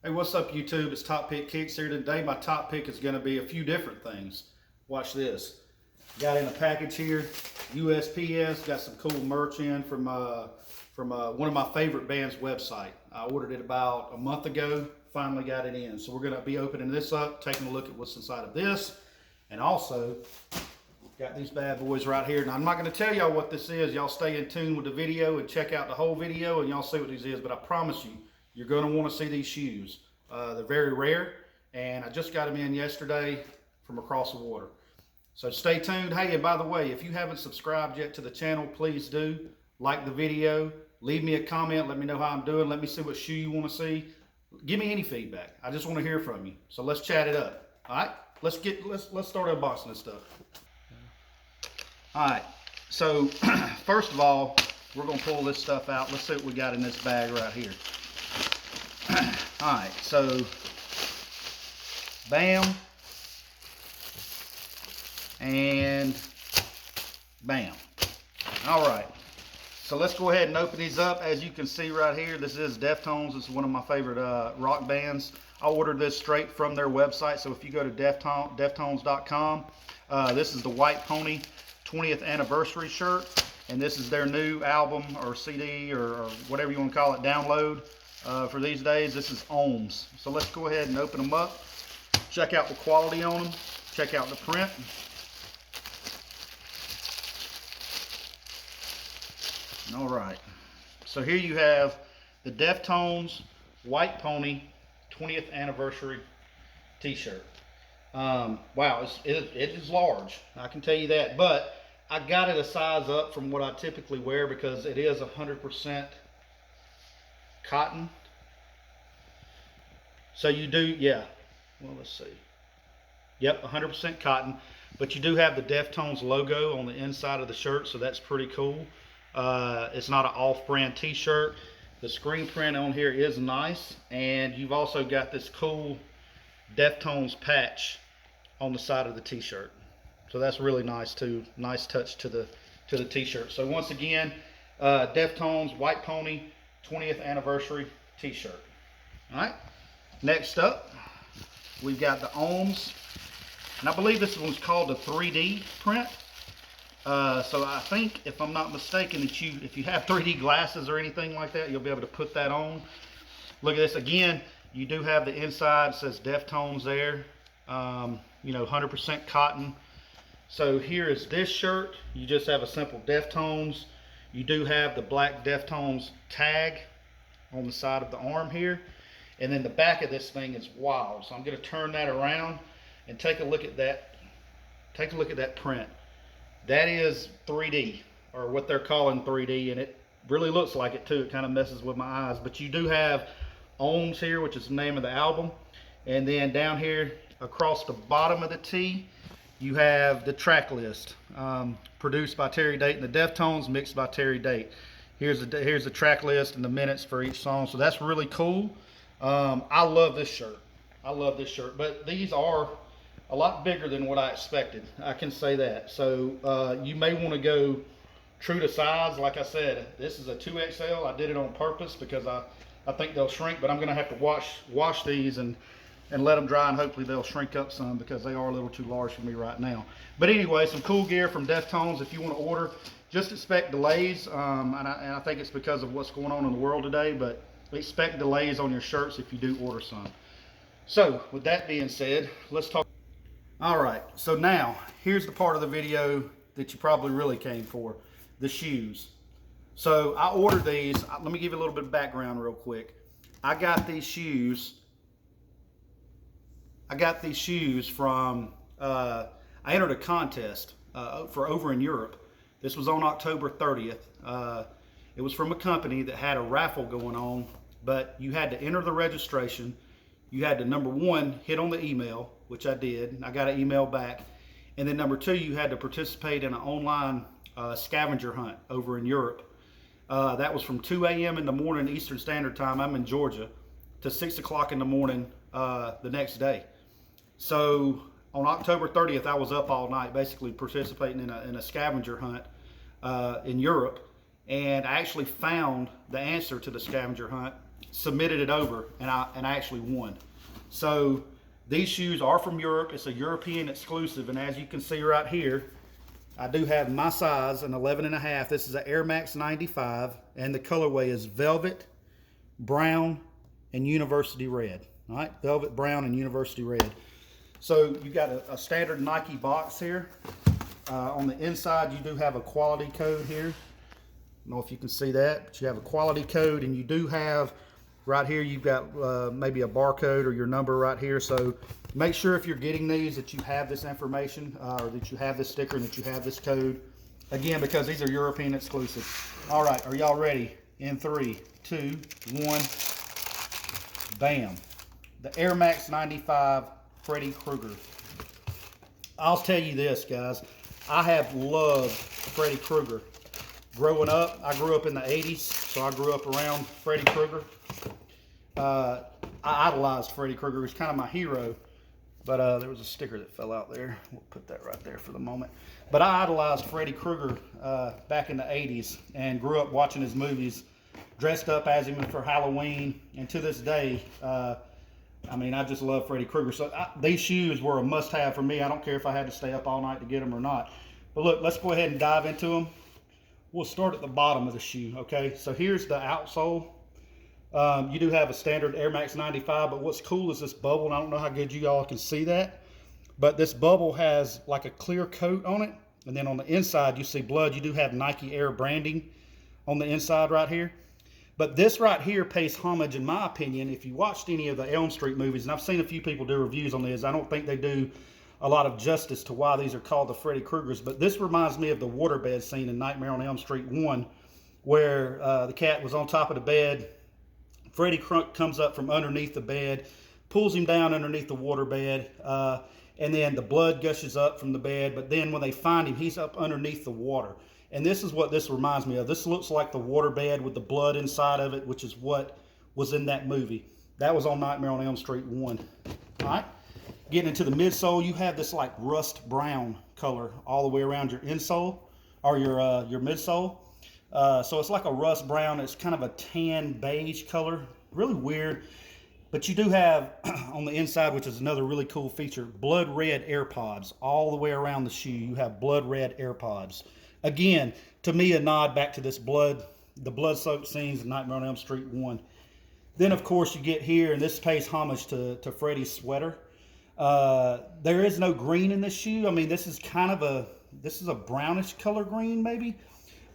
Hey, what's up YouTube? It's Top Pick Kicks here. Today my top pick is going to be a few different things. Watch this. Got in a package here, USPS, got some cool merch in from one of my favorite band's website. I ordered it about a month ago, finally got it in. So we're going to be opening this up, taking a look at what's inside of this, and also got these bad boys right here. Now I'm not going to tell y'all what this is. Y'all stay in tune with the video and check out the whole video and y'all see what this is, but I promise you, you're going to want to see these shoes. They're very rare, and I just got them in yesterday from across the water. So stay tuned. Hey, and by the way, if you haven't subscribed yet to the channel, please do. Like the video. Leave me a comment. Let me know how I'm doing. Let me see what shoe you want to see. Give me any feedback. I just want to hear from you. So let's chat it up. All right? Let's start unboxing this stuff. All right. So first of all, we're going to pull this stuff out. Let's see what we got in this bag right here. Alright, so bam and bam. Alright, so let's go ahead and open these up. As you can see right here, this is Deftones. This is one of my favorite rock bands. I ordered this straight from their website, so if you go to Deftones.com, this is the White Pony 20th anniversary shirt, and this is their new album or CD or whatever you want to call it, download. For these days, this is ohms. So let's go ahead and open them up. Check out the quality on them. Check out the print. All right. So here you have the Deftones White Pony 20th anniversary t-shirt. Wow, it is large. I can tell you that. But I got it a size up from what I typically wear because it is 100% cotton. So you do, yeah, well, let's see. Yep, 100% cotton, but you do have the Deftones logo on the inside of the shirt, so that's pretty cool. It's not an off-brand t-shirt. The screen print on here is nice, and you've also got this cool Deftones patch on the side of the t-shirt. So that's really nice too. Nice touch to the t-shirt. So once again, Deftones White Pony 20th anniversary t-shirt. All right. Next up, we've got the ohms, and I believe this one's called the 3D print. So I think, if I'm not mistaken, that if you have 3D glasses or anything like that, you'll be able to put that on. Look at this again. You do have the inside, says Deftones there. You know, 100% cotton. So here is this shirt. You just have a simple Deftones. You do have the black Deftones tag on the side of the arm here. And then the back of this thing is wild. So I'm going to turn that around and take a look at that. Take a look at that print. That is 3D, or what they're calling 3D, and it really looks like it too. It kind of messes with my eyes. But you do have ohms here, which is the name of the album. And then down here across the bottom of the T, you have the track list. Produced by Terry Date and the Deftones, mixed by Terry Date. Here's the track list and the minutes for each song. So that's really cool. I love this shirt. I love this shirt, but these are a lot bigger than what I expected. I can say that. So you may want to go true to size. Like I said, this is a 2XL. I did it on purpose because I think they'll shrink, but I'm going to have to wash these and let them dry, and hopefully they'll shrink up some because they are a little too large for me right now. But anyway, some cool gear from Deftones. If you want to order, just expect delays, and I think it's because of what's going on in the world today, but expect delays on your shirts if you do order some. So with that being said, let's talk. All right, so now here's the part of the video that you probably really came for, the shoes. So I ordered these. Let me give you a little bit of background real quick. I got these shoes from, I entered a contest for over in Europe. This was on October 30th. It was from a company that had a raffle going on, but you had to enter the registration. You had to, number one, hit on the email, which I did. I got an email back. And then number two, you had to participate in an online scavenger hunt over in Europe. That was from 2 a.m. in the morning Eastern Standard Time, I'm in Georgia, to 6 o'clock in the morning the next day. So on October 30th, I was up all night basically participating in a scavenger hunt in Europe. And I actually found the answer to the scavenger hunt submitted it over, and I actually won. So these shoes are from Europe. It's a European exclusive, and as you can see right here, I do have my size, an 11.5. This is an Air Max 95, and the colorway is velvet, brown, and university red. All right, velvet, brown, and university red. So you got a standard Nike box here. On the inside, you do have a quality code here. I don't know if you can see that, but you have a quality code, and you do have right here, you've got maybe a barcode or your number right here. So make sure if you're getting these that you have this information, or that you have this sticker and that you have this code. Again, because these are European exclusive. All right, are y'all ready? In 3, 2, 1, bam. The Air Max 95 Freddy Krueger. I'll tell you this, guys. I have loved Freddy Krueger. Growing up, I grew up in the 80s, so I grew up around Freddy Krueger. I idolized Freddy Krueger. He was kind of my hero. But there was a sticker that fell out there. We'll put that right there for the moment. But I idolized Freddy Krueger back in the 80s and grew up watching his movies, dressed up as him for Halloween. And to this day, I mean, I just love Freddy Krueger. So these shoes were a must-have for me. I don't care if I had to stay up all night to get them or not. But look, let's go ahead and dive into them. We'll start at the bottom of the shoe, okay? So here's the outsole. You do have a standard Air Max 95, but what's cool is this bubble, and I don't know how good you all can see that, but this bubble has like a clear coat on it, and then on the inside you see blood. You do have Nike Air branding on the inside right here. But this right here pays homage, in my opinion. If you watched any of the Elm Street movies, and I've seen a few people do reviews on these, I don't think they do a lot of justice to why these are called the Freddy Krueger's, but this reminds me of the waterbed scene in Nightmare on Elm Street 1, where the cat was on top of the bed. Freddy comes up from underneath the bed, pulls him down underneath the waterbed, and then the blood gushes up from the bed, but then when they find him, he's up underneath the water. And this is what this reminds me of. This looks like the waterbed with the blood inside of it, which is what was in that movie. That was on Nightmare on Elm Street 1. All right. Getting into the midsole, you have this like rust brown color all the way around your insole, or your midsole. So it's like a rust brown. It's kind of a tan beige color. Really weird. But you do have on the inside, which is another really cool feature, blood red air pods all the way around the shoe. You have blood red air pods. Again, to me, a nod back to this the blood-soaked scenes in Nightmare on Elm Street 1. Then, of course, you get here, and this pays homage to Freddy's sweater. There is no green in this shoe. I mean, this is a brownish color green, maybe.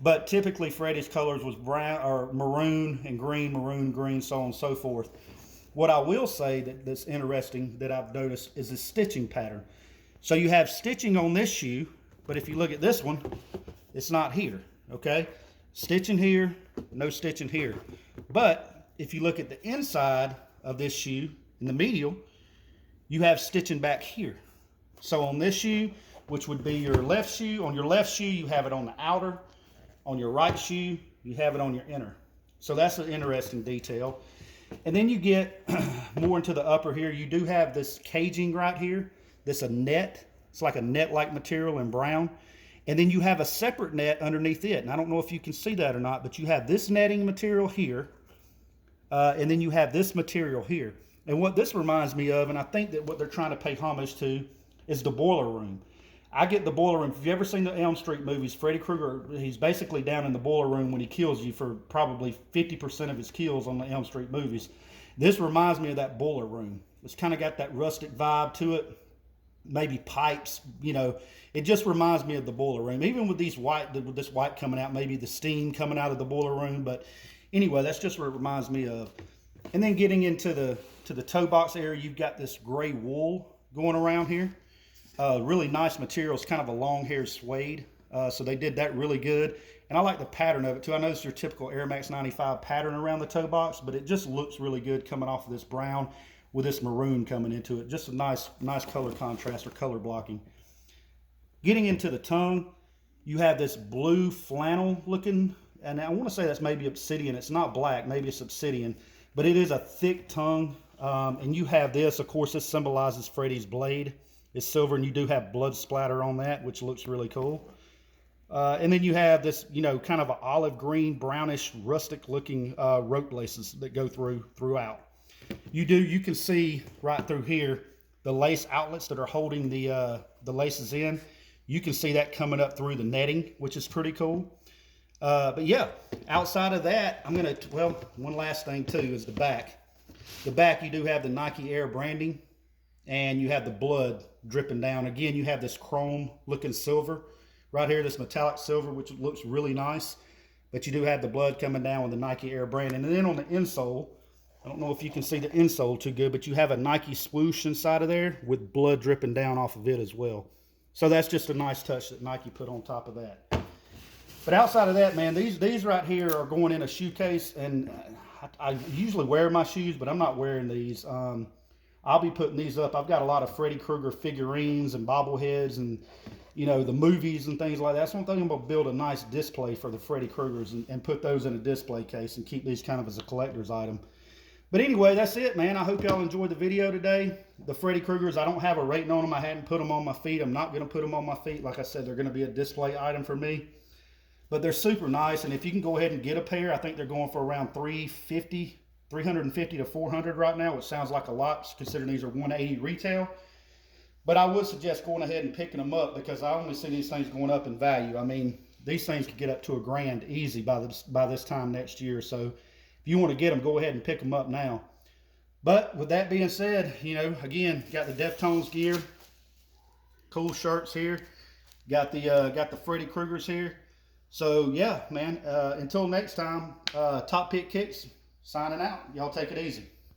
But typically, Freddy's colors was brown or maroon and green, so on and so forth. What I will say that's interesting that I've noticed is the stitching pattern. So you have stitching on this shoe, but if you look at this one, it's not here, okay? Stitching here, no stitching here. But if you look at the inside of this shoe, in the medial, you have stitching back here. So on this shoe, which would be your left shoe, on your left shoe, you have it on the outer. On your right shoe, you have it on your inner. So that's an interesting detail. And then you get more into the upper here. You do have this caging right here. This a net. It's like a net-like material in brown. And then you have a separate net underneath it. And I don't know if you can see that or not, but you have this netting material here. And then you have this material here. And what this reminds me of, and I think that what they're trying to pay homage to, is the boiler room. I get the boiler room. If you've ever seen the Elm Street movies, Freddy Krueger, he's basically down in the boiler room when he kills you for probably 50% of his kills on the Elm Street movies. This reminds me of that boiler room. It's kind of got that rustic vibe to it. Maybe pipes, you know. It just reminds me of the boiler room. Even with this white coming out, maybe the steam coming out of the boiler room. But anyway, that's just what it reminds me of. And then getting into the toe box area, you've got this gray wool going around here. Really nice material. It's kind of a long-haired suede. So they did that really good. And I like the pattern of it too. I know it's your typical Air Max 95 pattern around the toe box, but it just looks really good coming off of this brown with this maroon coming into it. Just a nice color contrast or color blocking. Getting into the tongue, you have this blue flannel looking, and I want to say that's maybe obsidian. It's not black, maybe it's obsidian, but it is a thick tongue. And you have this, of course, this symbolizes Freddy's blade. It's silver, and you do have blood splatter on that, which looks really cool. And then you have this, you know, kind of an olive green, brownish, rustic looking rope laces that go throughout. You can see right through here the lace outlets that are holding the laces in. You can see that coming up through the netting, which is pretty cool. But yeah, outside of that, well, one last thing too is the back. The back, you do have the Nike Air branding, and you have the blood dripping down. Again, you have this chrome looking silver right here, this metallic silver, which looks really nice. But you do have the blood coming down with the Nike Air branding. And then on the insole, I don't know if you can see the insole too good, but you have a Nike swoosh inside of there with blood dripping down off of it as well. So that's just a nice touch that Nike put on top of that. But outside of that, man, these right here are going in a shoe case, and I usually wear my shoes, but I'm not wearing these. I'll be putting these up. I've got a lot of Freddy Krueger figurines and bobbleheads and, you know, the movies and things like that. So I'm thinking about build a nice display for the Freddy Krueger's and put those in a display case and keep these kind of as a collector's item. But anyway, that's it, man. I hope y'all enjoyed the video today. The Freddy Krueger's, I don't have a rating on them. I hadn't put them on my feet. I'm not going to put them on my feet. Like I said, they're going to be a display item for me. But they're super nice, and if you can go ahead and get a pair, I think they're going for around $350 to $400 right now, which sounds like a lot considering these are $180 retail. But I would suggest going ahead and picking them up because I only see these things going up in value. I mean, these things could get up to $1,000 easy by this time next year. So if you want to get them, go ahead and pick them up now. But with that being said, you know, again, got the Deftones gear, cool shirts here, got the Freddy Krueger's here. So yeah, man, until next time, Top Pick Kicks signing out. Y'all take it easy.